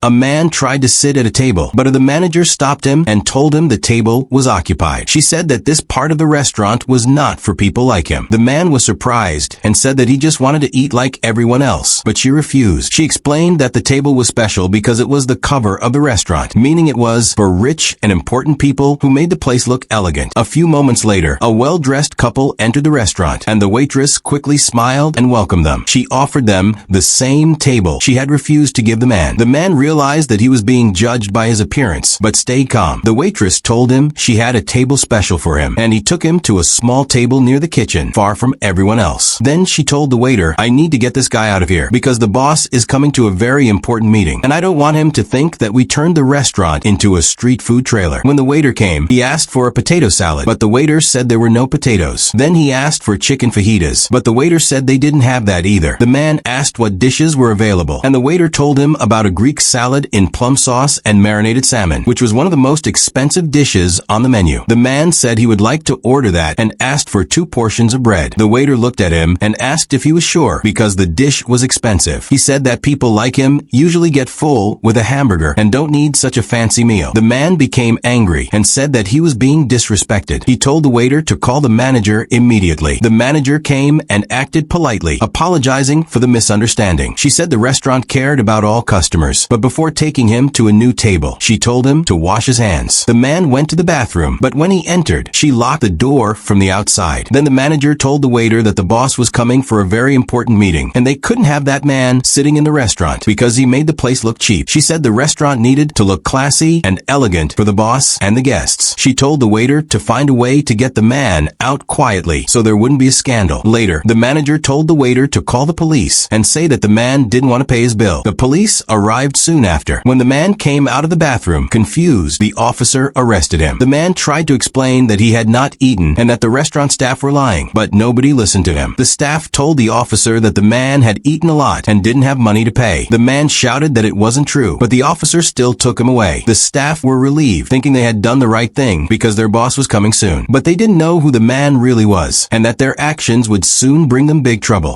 A man tried to sit at a table, but the manager stopped him and told him the table was occupied. She said that this part of the restaurant was not for people like him. The man was surprised and said that he just wanted to eat like everyone else, but she refused. She explained that the table was special because it was the cover of the restaurant, meaning it was for rich and important people who made the place look elegant. A few moments later, a well-dressed couple entered the restaurant, and the waitress quickly smiled and welcomed them. She offered them the same table she had refused to give the man. The man realized that he was being judged by his appearance, but stayed calm. The waitress told him she had a table special for him, and he took him to a small table near the kitchen, far from everyone else. Then she told the waiter, "I need to get this guy out of here, because the boss is coming to a very important meeting, and I don't want him to think that we turned the restaurant into a street food trailer." When the waiter came, he asked for a potato salad, but the waiter said there were no potatoes. Then he asked for chicken fajitas, but the waiter said they didn't have that either. The man asked what dishes were available, and the waiter told him about a Greek salad in plum sauce and marinated salmon, which was one of the most expensive dishes on the menu. The man said he would like to order that and asked for 2 portions of bread. The waiter looked at him and asked if he was sure, because the dish was expensive. He said that people like him usually get full with a hamburger and don't need such a fancy meal. The man became angry and said that he was being disrespected. He told the waiter to call the manager immediately. The manager came and acted politely, apologizing for the misunderstanding. She said the restaurant cared about all customers, but before taking him to a new table, she told him to wash his hands. The man went to the bathroom, but when he entered, she locked the door from the outside. Then the manager told the waiter that the boss was coming for a very important meeting, and they couldn't have that man sitting in the restaurant because he made the place look cheap. She said the restaurant needed to look classy and elegant for the boss and the guests. She told the waiter to find a way to get the man out quietly so there wouldn't be a scandal. Later, the manager told the waiter to call the police and say that the man didn't want to pay his bill. The police arrived soon after. When the man came out of the bathroom, confused, the officer arrested him. The man tried to explain that he had not eaten and that the restaurant staff were lying, but nobody listened to him. The staff told the officer that the man had eaten a lot and didn't have money to pay. The man shouted that it wasn't true, but the officer still took him away. The staff were relieved, thinking they had done the right thing because their boss was coming soon. But they didn't know who the man really was, and that their actions would soon bring them big trouble.